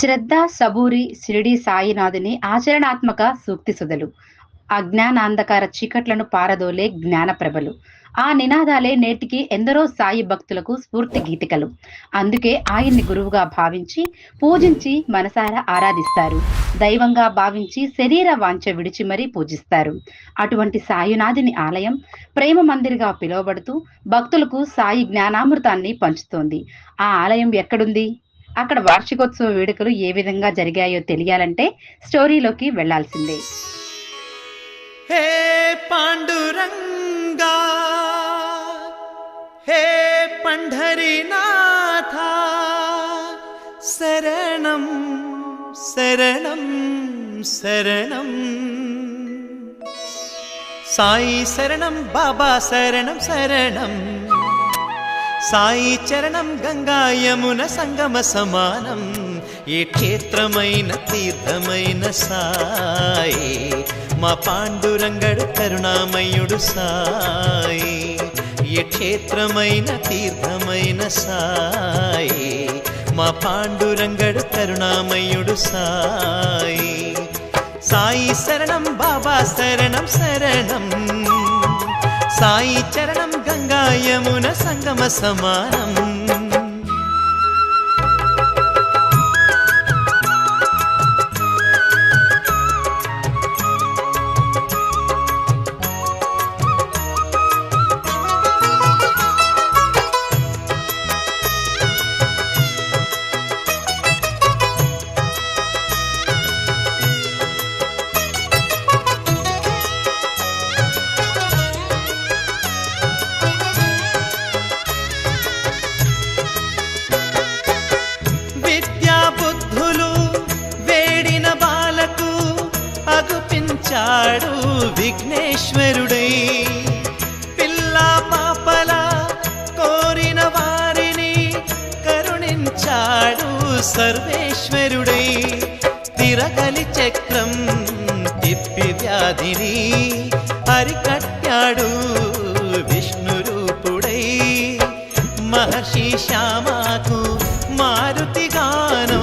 శ్రద్ధ, సబూరి, షిరిడీ సాయినాథుని ఆచరణాత్మక సూక్తి సుధలు. అజ్ఞానాంధకార చీకట్లను పారదోలే జ్ఞానప్రభలు. ఆ నినాదాలే నేటికి ఎందరో సాయి భక్తులకు స్ఫూర్తి గీతికలు. అందుకే ఆయన్ని గురువుగా భావించి, పూజించి మనసారా ఆరాధిస్తారు. దైవంగా భావించి శరీర వాంఛ విడిచి మరీ పూజిస్తారు. అటువంటి సాయినాథుని ఆలయం ప్రేమ మందిర్గా పిలువబడుతూ భక్తులకు సాయి జ్ఞానామృతాన్ని పంచుతోంది. ఆ ఆలయం ఎక్కడుంది? అక్కడ వార్షికోత్సవ వేడుకలు ఏ విధంగా జరిగాయో తెలియాలంటే స్టోరీలోకి వెళ్లాల్సిందే. హే పాండురంగా, హే పంఢరీనాథ, శరణం శరణం శరణం. సాయి శరణం, బాబా శరణం శరణం. సాయి చరణం గంగా యమున సంగమ సమానం. ఏ క్షేత్రమైన తీర్థమైన సాయి, మా పాండురంగడు కరుణామయుడు సాయి. ఏ క్షేత్రమైన తీర్థమైన సాయి, మా పాండురంగడు కరుణామయుడు సాయి. సాయి శరణం, బాబా శరణం శరణం. సాయి చరణం గంగా యమున సంగమ సమానం. చాడు విఘ్నేశ్వరుడై, పిల్లా పాపల కోరిన వారిని కరుణించాడు సర్వేశ్వరుడై. తిరగలి చక్రం తిప్పి వ్యాధిని అరికట్టాడు విష్ణు రూపుడై. మహర్షి శ్యామకు మారుతిగాను,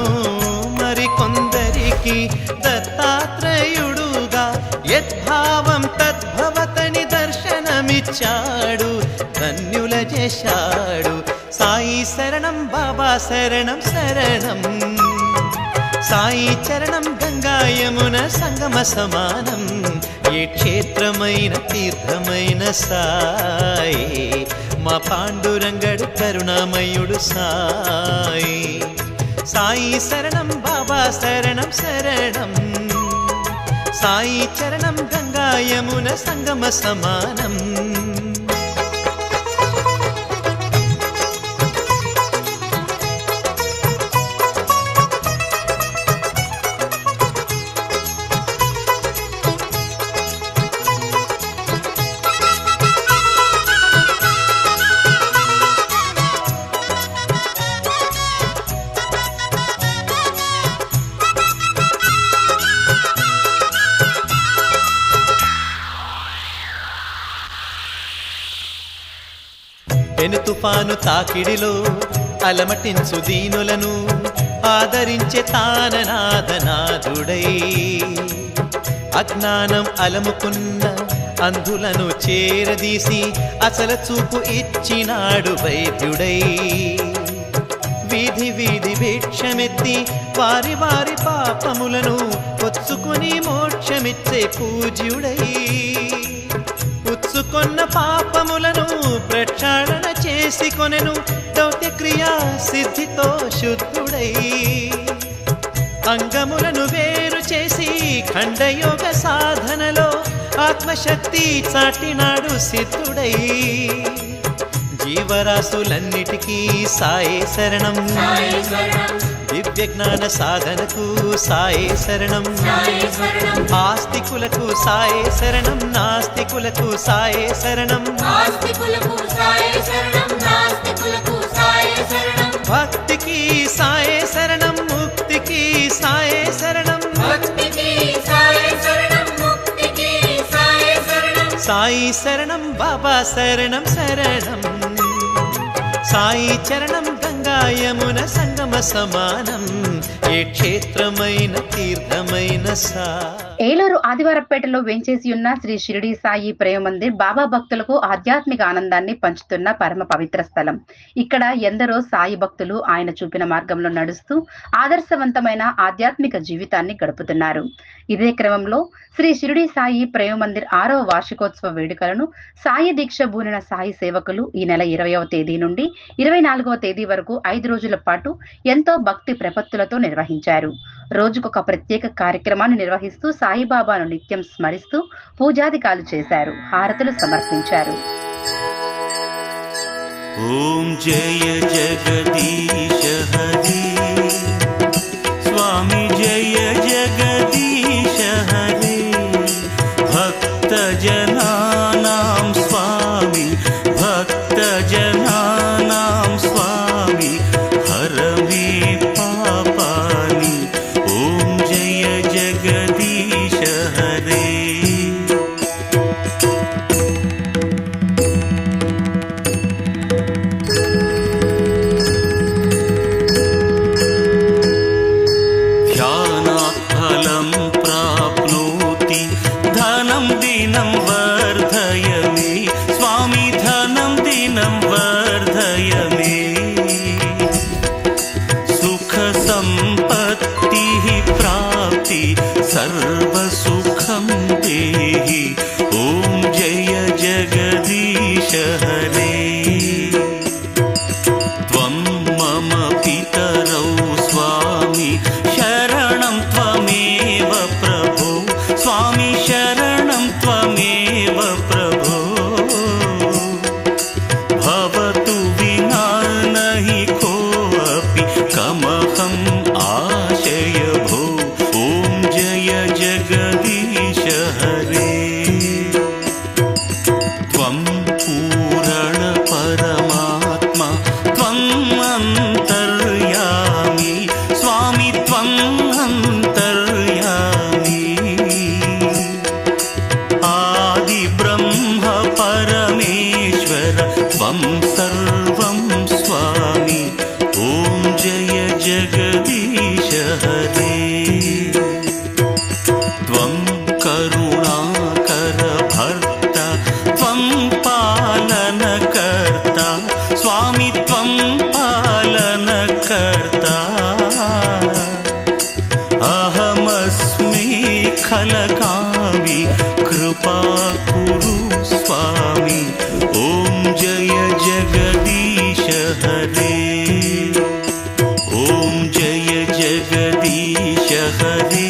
మరికొందరికి దత్తాత్రేయుడుగా యద్భావం తద్భవతని దర్శనమిచ్చాడు, ధన్యుల చేశాడు. సాయి శరణం, బాబా శరణం శరణం. సాయి చరణం గంగా యమున సంగమ సమానం. ఏ క్షేత్రమైన తీర్థమైన సాయి, మా పాండురంగడు కరుణామయుడు సాయి. సాయి శరణం, బాబా శరణం శరణం. సాయి చరణం గంగా యమున సంగమ సమానం. పెను తుఫాను తాకిడిలో అలమటించు దీనులను ఆదరించే తాననాథనాథుడై. అజ్ఞానం అలముకున్న అంధులను చేరదీసి అసల చూపు ఇచ్చినాడు వైద్యుడై. వీధి వీధి భిక్షమెత్తి వారి వారి పాపములను పొచ్చుకొని మోక్షమిచ్చే పూజ్యుడై. ఉచ్చుకొన్న పాపములను ప్రక్షాళన చేసి కొనెను దౌత్యక్రియా సిద్ధితో శుద్ధుడై. అంగములను వేరు చేసి ఖండయోగ సాధనలో ఆత్మశక్తి చాటినాడు సిద్ధుడై. జీవరాశులన్నిటికీ సాయే శరణం, దివ్య జ్ఞాన సాధనకు సాయే శరణం. ఆస్తికులకు సాయే శరణం, నాస్తికులకు సాయే శరణం. భక్తికి సాయే శరణం, ముక్తికి సాయే శరణం. సాయి శరణం, బాబా శరణం శరణం. సాయి చరణం గంగా యమున సంగమ సమానం. ఏ ఏ క్షేత్రమైన తీర్థమైన ఏలూరు ఆదివారపేటలో వెంచేసి ఉన్న శ్రీ షిరిడి సాయి ప్రేమ మందిర్ బాబా భక్తులకు ఆధ్యాత్మిక ఆనందాన్ని పంచుతున్న పరమ పవిత్ర స్థలం. ఇక్కడ ఎందరో సాయి భక్తులు ఆయన చూపిన మార్గంలో నడుస్తూ ఆదర్శవంతమైన ఆధ్యాత్మిక జీవితాన్ని గడుపుతున్నారు. ఇదే క్రమంలో శ్రీ షిరిడి సాయి ప్రేమ మందిర్ 6వ వార్షికోత్సవ వేడుకలను సాయి దీక్ష బూనిన సాయి సేవకులు ఈ నెల 20వ తేదీ నుండి 24వ తేదీ వరకు 5 రోజుల పాటు ఎంతో భక్తి ప్రపత్తులతో నిర్వహించారు. రోజుకొక ప్రత్యేక కార్యక్రమాన్ని నిర్వహిస్తూ సాయిబాబాను నిత్యం స్మరిస్తూ పూజాధికాలు చేశారు, హారతులు సమర్పించారు. ఓం జయ జగదీశ హరి స్వామి జయ జగదీశ హరి భక్త జనానాం స్వామి భక్త జనానాం స్వామి హరమి పాపాని ఓం జయ జగదీశ హరే ధ్యానాత్ఫలం ప్రాప్నోతి ధనం దినం వర్ధయ మే స్వామి ధనం దినం వర్ధయ మే సుఖ సంపత్తి ప్రాప్తి సర్వ సుఖం దేహి ఓం జయ జగదీశ హరే త్వం మమ పితరౌ స్వామి శరణం త్వమేవ ప్రభో స్వామి శరణం త్వమేవ ప్రభో భవతు వినా నహి కోపి కమహం ఆశయ భో ఓం జయ జగదీశ హరే త్వం పూరణ పరమాత్మ త్వం అంతర్యామి స్వామి త్వం అంతర్యామి ఆది బ్రహ్మ పరమేశ్వర త్వం సర్వం స్వామి ఓం జయ జగదీశ హరే త్వం కరుణాకర భర్త త్వం పాలనకర్త స్వామి త్వం పాలనకర్త అహమస్మి ఖలకామి కృపా కురు స్వామి ఓం జయ జగదీశ హరే ఓం జయ జగదీశ హరే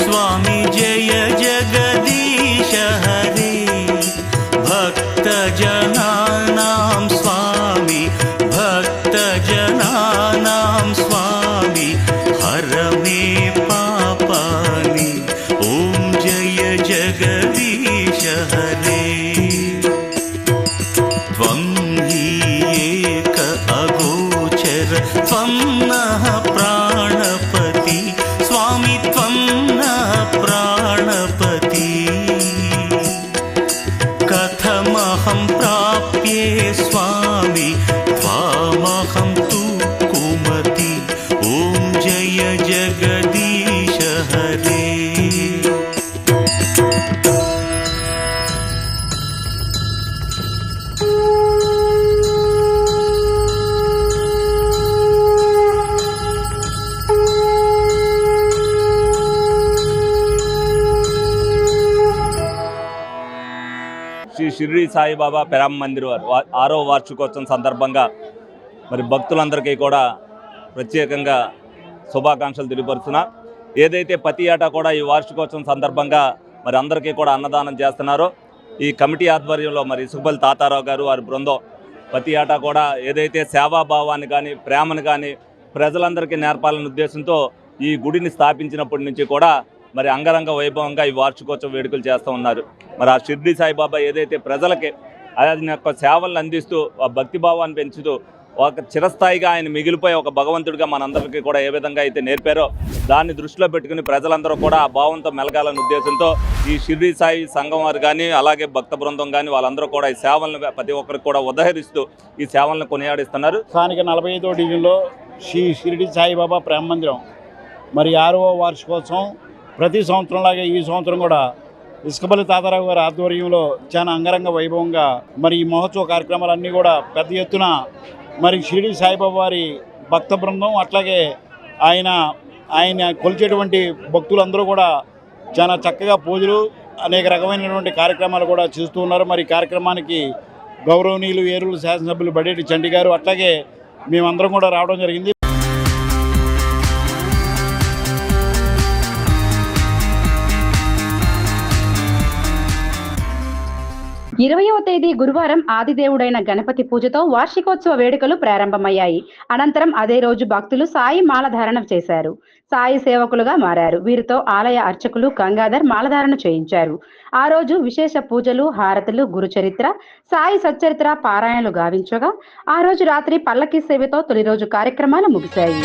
స్వామి జయ జగదీశ హరే భక్త జనానాం స్వామి భక్త జనానాం స్వామి హరమే పాపాని ఓం జయ జగదీశ హరే త్వం హి ఏక అగోచర త్వం నః ప్రాణపతి స్వామి త్వం నః ప్రాణపతి కథమహం ప్రాప్యే స్వామి త్వామహం తు కుమతి ఓం జయ జగదీశ హరే శ్రీ షిరిడి సాయిబాబా ప్రేమ మందిర్ 6వ వార్షికోత్సవం సందర్భంగా మరి భక్తులందరికీ కూడా ప్రత్యేకంగా శుభాకాంక్షలు తెలియపరుస్తున్నా. ఏదైతే ప్రతి ఏటా కూడా ఈ వార్షికోత్సవం సందర్భంగా మరి అందరికీ కూడా అన్నదానం చేస్తున్నారో ఈ కమిటీ ఆధ్వర్యంలో మరి ఇసుకపల్లి తాతారావు గారు వారి బృందం ప్రతి ఏటా కూడా ఏదైతే సేవాభావాన్ని కానీ ప్రేమను కానీ ప్రజలందరికీ నేర్పాలనే ఉద్దేశంతో ఈ గుడిని స్థాపించినప్పటి నుంచి కూడా మరి అంగరంగ వైభవంగా ఈ వార్షికోత్సవ వేడుకలు చేస్తూ ఉన్నారు. మరి ఆ షిరిడి సాయిబాబా ఏదైతే ప్రజలకి ఆయన యొక్క సేవలను అందిస్తూ ఆ భక్తిభావాన్ని పెంచుతూ ఒక చిరస్థాయిగా ఆయన మిగిలిపోయి ఒక భగవంతుడిగా మనందరికీ కూడా ఏ విధంగా అయితే నేర్పారో దాన్ని దృష్టిలో పెట్టుకుని ప్రజలందరూ కూడా ఆ భావంతో మెలగాలనే ఉద్దేశంతో ఈ షిర్డీ సాయి సంఘం వారు కానీ అలాగే భక్త బృందం కానీ వాళ్ళందరూ కూడా ఈ సేవలను ప్రతి ఒక్కరికి కూడా ఉదహరిస్తూ ఈ సేవలను కొనియాడిస్తున్నారు. స్థానిక 45వ డివిజన్లో షిర్డీ సాయిబాబా ప్రేమ మందిరం మరి 6వ వార్షికోత్సవం ప్రతి సంవత్సరంలాగే ఈ సంవత్సరం కూడా ఇసుకపల్లి తాతారావు గారి ఆధ్వర్యంలో చాలా అంగరంగ వైభవంగా మరి ఈ మహోత్సవ కార్యక్రమాలన్నీ కూడా పెద్ద ఎత్తున మరి షిర్డీ సాయిబాబా వారి భక్త బృందం అట్లాగే ఆయన కొలిచేటువంటి భక్తులందరూ కూడా చాలా చక్కగా పూజలు అనేక రకమైనటువంటి కార్యక్రమాలు కూడా చేస్తూ ఉన్నారు. మరి కార్యక్రమానికి గౌరవనీయులు ఏలూరు శాసనసభ్యులు బడేటి చంటి గారు అట్లాగే మేమందరం కూడా రావడం జరిగింది. 20వ తేదీ గురువారం ఆదిదేవుడైన గణపతి పూజతో వార్షికోత్సవ వేడుకలు ప్రారంభమయ్యాయి. అనంతరం అదే రోజు భక్తులు సాయి మాలధారణ చేశారు. సాయి సేవకులుగా మారారు. వీరితో ఆలయ అర్చకులు గంగాధర్ మాలధారణ చేయించారు. ఆ రోజు విశేష పూజలు, హారతులు, గురుచరిత్ర, సాయి సచ్చరిత్ర పారాయణలు గావించగా ఆ రోజు రాత్రి పల్లకి సేవతో తొలి రోజు కార్యక్రమాలు ముగిశాయి.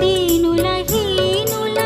దీనుల హీనుల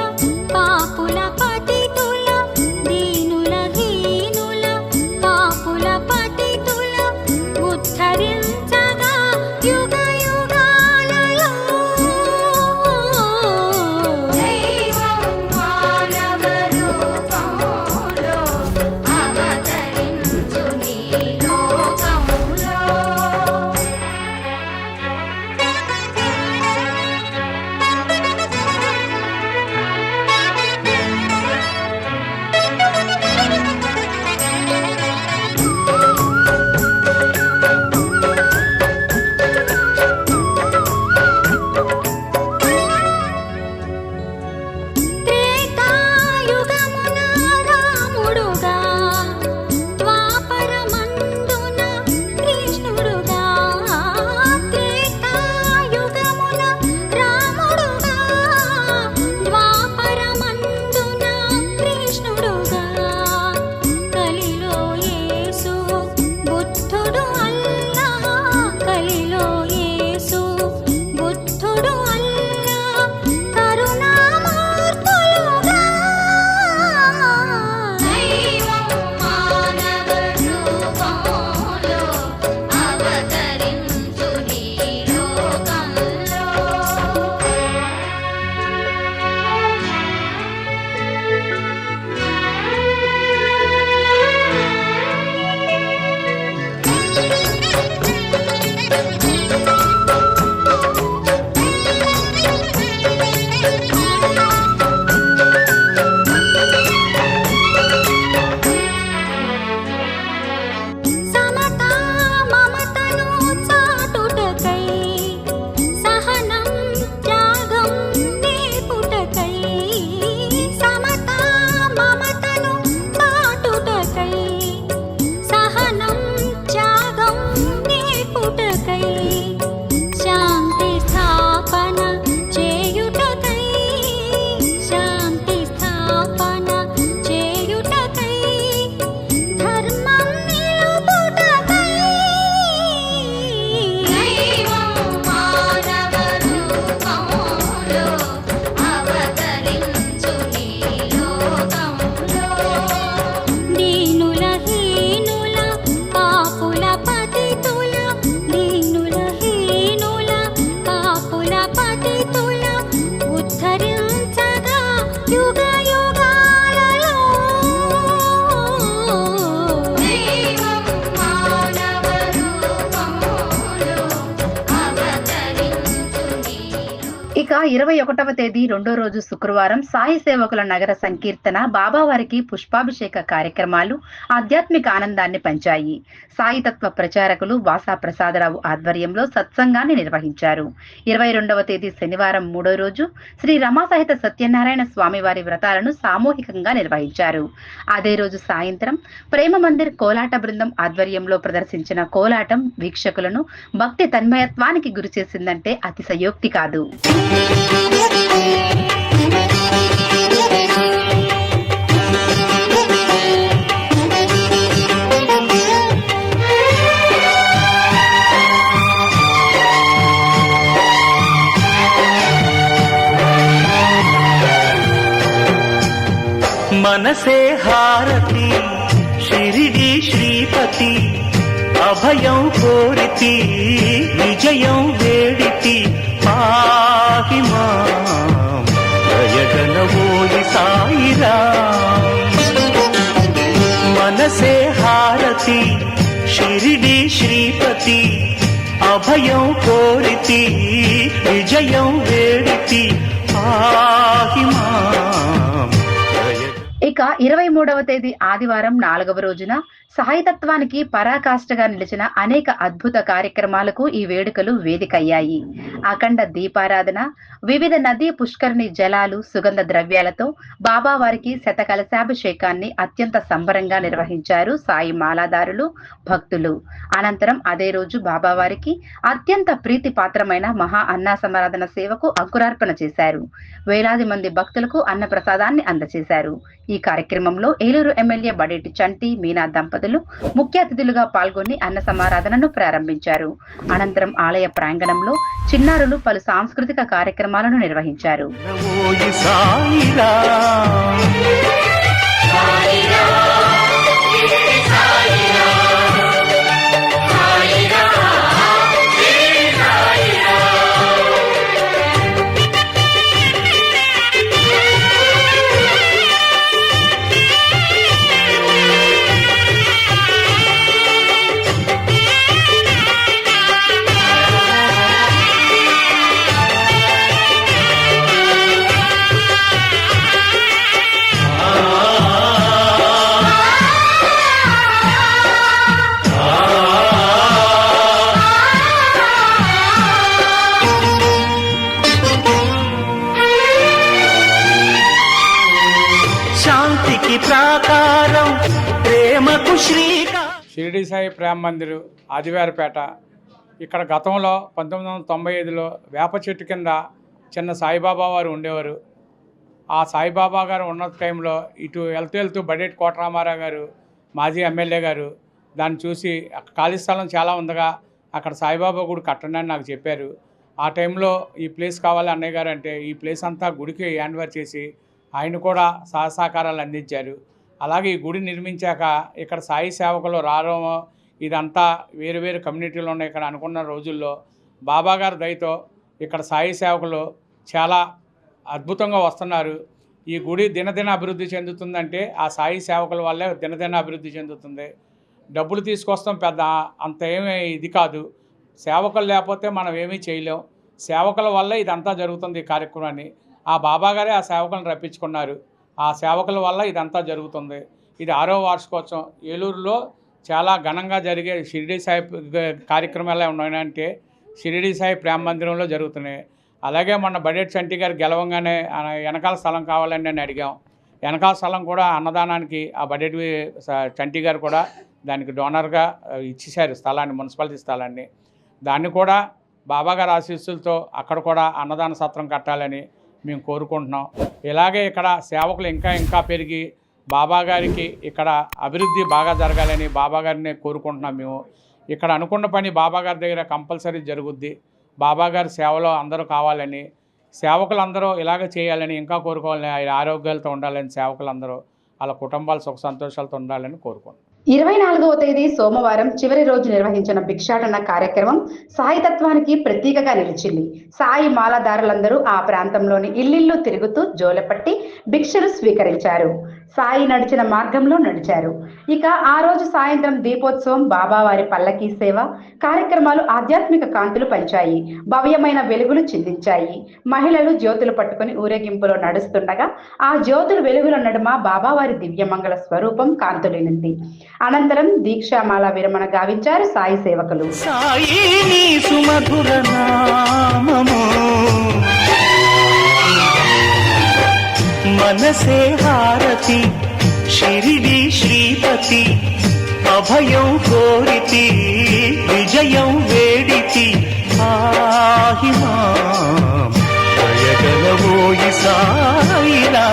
21వ తేదీ రెండో రోజు శుక్రవారం సాయి సేవకుల నగర సంకీర్తన, బాబావారికి పుష్పాభిషేక కార్యక్రమాలు ఆధ్యాత్మిక ఆనందాన్ని పంచాయి. సాయి తత్వ ప్రచారకులు వాసా ప్రసాదరావు ఆధ్వర్యంలో సత్సంగాన్ని నిర్వహించారు. 22వ తేదీ శనివారం మూడో రోజు శ్రీ రమాసహిత సత్యనారాయణ స్వామివారి వ్రతాలను సామూహికంగా నిర్వహించారు. అదే రోజు సాయంత్రం ప్రేమ మందిర్ కోలాట బృందం ఆధ్వర్యంలో ప్రదర్శించిన కోలాటం వీక్షకులను భక్తి తన్మయత్వానికి గురి చేసిందంటే అతిశయోక్తి కాదు. మనసే హారతి షిరిడి శ్రీపతి అభయం కోరితి విజయం వేడితి పాహి మాం దయగలవోయి సాయిరాం. మనసే హారతి షిరిడి శ్రీపతి అభయం కోరితి విజయం వేడితి పాహి మాం. ఇక 23వ తేదీ ఆదివారం 4వ రోజున సాయితత్వానికి పరాకాష్ఠగా నిలిచిన అనేక అద్భుత కార్యక్రమాలకు ఈ వేడుకలు వేదికయ్యాయి. అఖండ దీపారాధన, వివిధ నదీ పుష్కరిణి జలాలు, సుగంధ ద్రవ్యాలతో బాబావారికి శతకలశాభిషేకాన్ని అత్యంత సంబరంగా నిర్వహించారు సాయి మాలాదారులు, భక్తులు. అనంతరం అదే రోజు బాబావారికి అత్యంత ప్రీతి పాత్రమైన మహా అన్నా సమారాధన సేవకు అంకురార్పణ చేశారు. వేలాది మంది భక్తులకు అన్నప్రసాదాన్ని అందజేశారు. ఈ కార్యక్రమంలో ఏలూరు ఎమ్మెల్యే బడేటి చంటి, మీనా దంపతులు ముఖ్య అతిథులుగా పాల్గొని అన్న సమారాధనను ప్రారంభించారు. అనంతరం ఆలయ ప్రాంగణంలో చిన్నారులు పలు సాంస్కృతిక కార్యక్రమాలను నిర్వహించారు. ప్రాకారం ప్రేమకు షిరిడి సాయి ప్రేమ మందిర్ ఆదివారపేట. ఇక్కడ గతంలో 1995లో వేప చెట్టు కింద చిన్న సాయిబాబా వారు ఉండేవారు. ఆ సాయిబాబా గారు ఉన్న టైంలో ఇటు వెళ్తూ బడేటి కోటరామారావు గారు, మాజీ ఎమ్మెల్యే గారు దాన్ని చూసి ఖాళీ స్థలం చాలా ఉందగా అక్కడ సాయిబాబా గుడి కట్టండి అని నాకు చెప్పారు. ఆ టైంలో ఈ ప్లేస్ కావాలి అన్నయ్య గారు అంటే ఈ ప్లేస్ అంతా గుడికి హ్యాండ్ ఓవర్ చేసి ఆయన కూడా సహసహకారాలు అందించారు. అలాగే ఈ గుడి నిర్మించాక ఇక్కడ సాయి సేవకులు రావడం, ఇదంతా వేరు వేరు కమ్యూనిటీలు ఉన్నాయి ఇక్కడ అనుకున్న రోజుల్లో బాబాగారి దయతో ఇక్కడ సాయి సేవకులు చాలా అద్భుతంగా వస్తున్నారు. ఈ గుడి దినదిన అభివృద్ధి చెందుతుందంటే ఆ సాయి సేవకుల వల్లే దినదిన అభివృద్ధి చెందుతుంది. డబ్బులు తీసుకొస్తాం పెద్ద అంత ఏమీ ఇది కాదు. సేవకులు లేకపోతే మనం ఏమీ చేయలేం. సేవకుల వల్లే ఇదంతా జరుగుతుంది ఈ కార్యక్రమాన్ని. ఆ బాబాగారే ఆ సేవకులను రప్పించుకున్నారు. ఆ సేవకుల వల్ల ఇదంతా జరుగుతుంది. ఇది 6వ వార్షికోత్సవం. ఏలూరులో చాలా ఘనంగా జరిగే షిరిడి సాయి కార్యక్రమాలు ఉన్నాయంటే షిరిడి సాయి ప్రేమ మందిరంలో జరుగుతున్నాయి. అలాగే మొన్న బడేటి చంటి గారు గెలవంగానే వెనకాల స్థలం కావాలని నేను అడిగాం. వెనకాల స్థలం కూడా అన్నదానానికి ఆ బడేటి చంటి గారు కూడా దానికి డోనర్గా ఇచ్చేశారు స్థలాన్ని, మున్సిపాలిటీ స్థలాన్ని. దాన్ని కూడా బాబాగారి ఆశీస్సులతో అక్కడ కూడా అన్నదాన సత్రం కట్టాలని మేము కోరుకుంటున్నాం. ఇలాగే ఇక్కడ సేవకులు ఇంకా పెరిగి బాబాగారికి ఇక్కడ అభివృద్ధి బాగా జరగాలని బాబాగారిని కోరుకుంటున్నాం. మేము ఇక్కడ అనుకున్న పని బాబాగారి దగ్గర కంపల్సరీ జరుగుద్ది. బాబాగారి సేవలో అందరూ కావాలని, సేవకులందరూ ఇలాగ చేయాలని ఇంకా కోరుకోవాలని, ఆరోగ్యాలతో ఉండాలని, సేవకులందరూ వాళ్ళ కుటుంబాలు సుఖ సంతోషాలతో ఉండాలని కోరుకుంటున్నాం. 24వ తేదీ సోమవారం చివరి రోజు నిర్వహించిన భిక్షాటన కార్యక్రమం సాయితత్వానికి ప్రతీకగా నిలిచింది. సాయి మాలధారులందరూ ఆ ప్రాంతంలోని ఇల్లిల్లు తిరుగుతూ జోలెపట్టి భిక్షలు స్వీకరించారు. సాయి నడిచిన మార్గంలో నడిచారు. ఇక ఆ రోజు సాయంత్రం దీపోత్సవం, బాబావారి పల్లకీ సేవ కార్యక్రమాలు ఆధ్యాత్మిక కాంతులు పంచాయి. భవ్యమైన వెలుగులు చిందించాయి. మహిళలు జ్యోతులు పట్టుకుని ఊరేగింపులో నడుస్తుండగా ఆ జ్యోతుల వెలుగుల నడుమ బాబావారి దివ్యమంగళ స్వరూపం కాంతులేనింది. అనంతరం దీక్షామాల విరమణ గావించారు సాయి సేవకులు. సాయి నీ సుమధుర నామము మనసే హారతి షిరిడి శ్రీపతి అభయం కోరితి విజయం వేడితి ఆహి మాం దయగలవోయి సాయిరా.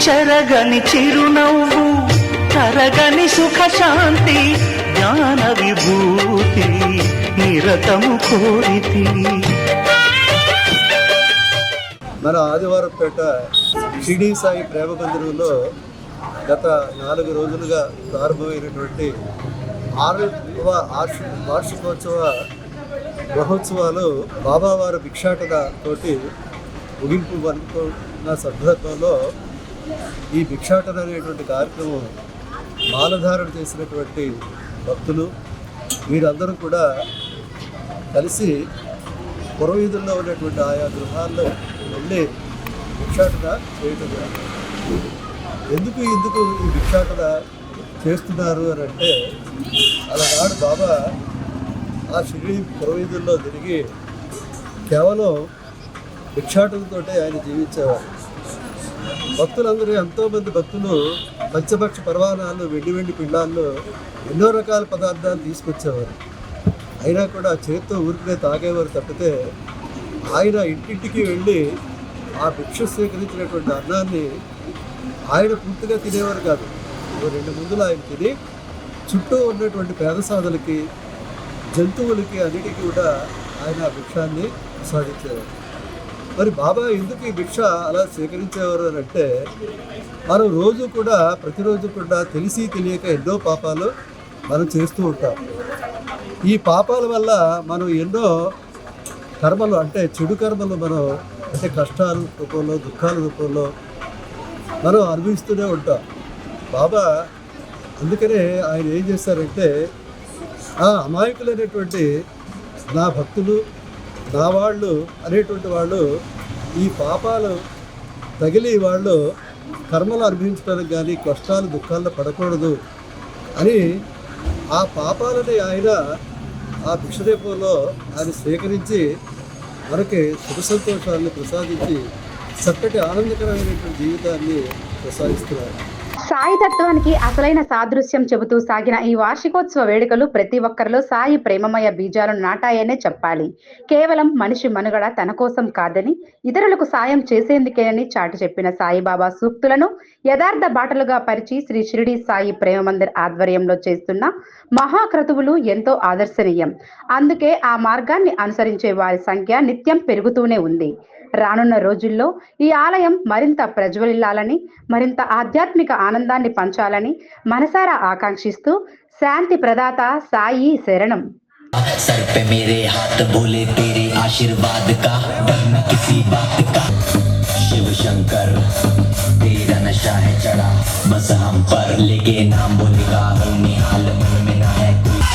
చెరగని చిరునవ్వు తరగని సుఖ శాంతి జ్ఞాన విభూతి నిరతము కోరితి. మన ఆదివారంపేట షిరిడి సాయి ప్రేమ మందిరంలో గత 4 రోజులుగా ప్రారంభమైనటువంటి 6వ వార్షికోత్సవ మహోత్సవాలు బాబావారి భిక్షాటన తోటి ముగింపు అనుకున్న సందర్భంలో ఈ భిక్షాటన అనేటువంటి కార్యక్రమం మాలధారణ చేసినటువంటి భక్తులు వీరందరూ కూడా కలిసి పురవీధుల్లో ఉన్నటువంటి ఆయా గృహాల్లో వెళ్ళి భిక్షాటన చేయటం. ఎందుకు ఈ భిక్షాటన చేస్తున్నారు అని అంటే, అలానాడు బాబా ఆ షిరిడి పురవీధుల్లో తిరిగి కేవలం భిక్షాటనతోటే ఆయన జీవించేవారు. భక్తులందరూ ఎంతోమంది భక్తులు పంచభక్ష పర్వాణాలు, వెండి పిండాల్లో ఎన్నో రకాల పదార్థాలు తీసుకొచ్చేవారు. అయినా కూడా చేతితో ఊరికే తాగేవారు తప్పితే ఆయన ఇంటింటికి వెళ్ళి ఆ భిక్ష స్వీకరించినటువంటి అన్నాన్ని ఆయన పూర్తిగా తినేవారు కాదు. 2 ముందులు ఆయన తిని చుట్టూ ఉన్నటువంటి పేద సాధులకి, జంతువులకి అన్నిటికీ కూడా ఆయన ఆ భిక్షాన్ని ప్రసాదించేవారు. మరి బాబా ఎందుకు ఈ భిక్ష అలా స్వీకరించేవారు అని అంటే, మనం ప్రతిరోజు కూడా తెలిసి తెలియక ఎన్నో పాపాలు మనం చేస్తూ ఉంటాం. ఈ పాపాల వల్ల మనం ఎన్నో కర్మలు, అంటే చెడు కర్మలు మనం, అంటే కష్టాల రూపంలో, దుఃఖాల రూపంలో మనం అనుభవిస్తూనే ఉంటాం. బాబా అందుకనే ఆయన ఏం చేశారంటే, ఆ అమాయకులైనటువంటి నా భక్తులు, నా వాళ్ళు అనేటువంటి వాళ్ళు ఈ పాపాలు తగిలి వాళ్ళు కర్మలు అనుభవించడానికి కానీ కష్టాలు దుఃఖాల్లో పడకూడదు అని ఆ పాపాలని ఆయన ఆ భిక్షదీపంలో ఆయన స్వీకరించి మనకి సుఖ సంతోషాలను ప్రసాదించి చక్కటి ఆనందకరమైనటువంటి జీవితాన్ని ప్రసాదిస్తున్నారు. సాయి తత్వానికి అసలైన సాదృశ్యం చెబుతూ సాగిన ఈ వార్షికోత్సవ వేడుకలు ప్రతి ఒక్కరిలో సాయి ప్రేమమయ బీజాలను నాటాయనే చెప్పాలి. కేవలం మనిషి మనుగడ తన కోసం కాదని, ఇతరులకు సాయం చేసేందుకేనని చాటి చెప్పిన సాయిబాబా సూక్తులను యథార్థ బాటలుగా పరిచి శ్రీ షిరిడి సాయి ప్రేమ మందిర్ ఆధ్వర్యంలో చేస్తున్న మహాక్రతువులు ఎంతో ఆదర్శనీయం. అందుకే ఆ మార్గాన్ని అనుసరించే వారి సంఖ్య నిత్యం పెరుగుతూనే ఉంది. రానున్న రోజుల్లో ఈ ఆలయం మరింత ప్రజ్వలిల్లాలని, మరింత ఆధ్యాత్మిక ఆనందాన్ని పంచాలని మనసారా ఆకాంక్షిస్తూ శాంతి ప్రదాత సాయి శరణం. सर पे मेरे हाथ बोले तेरे आशीर्वाद का, डर न किसी बात का। शिव शंकर तेरा नशा है चढ़ा बस हम पर, लेके नाम बोलेगा निहाल मन में ना है कोई।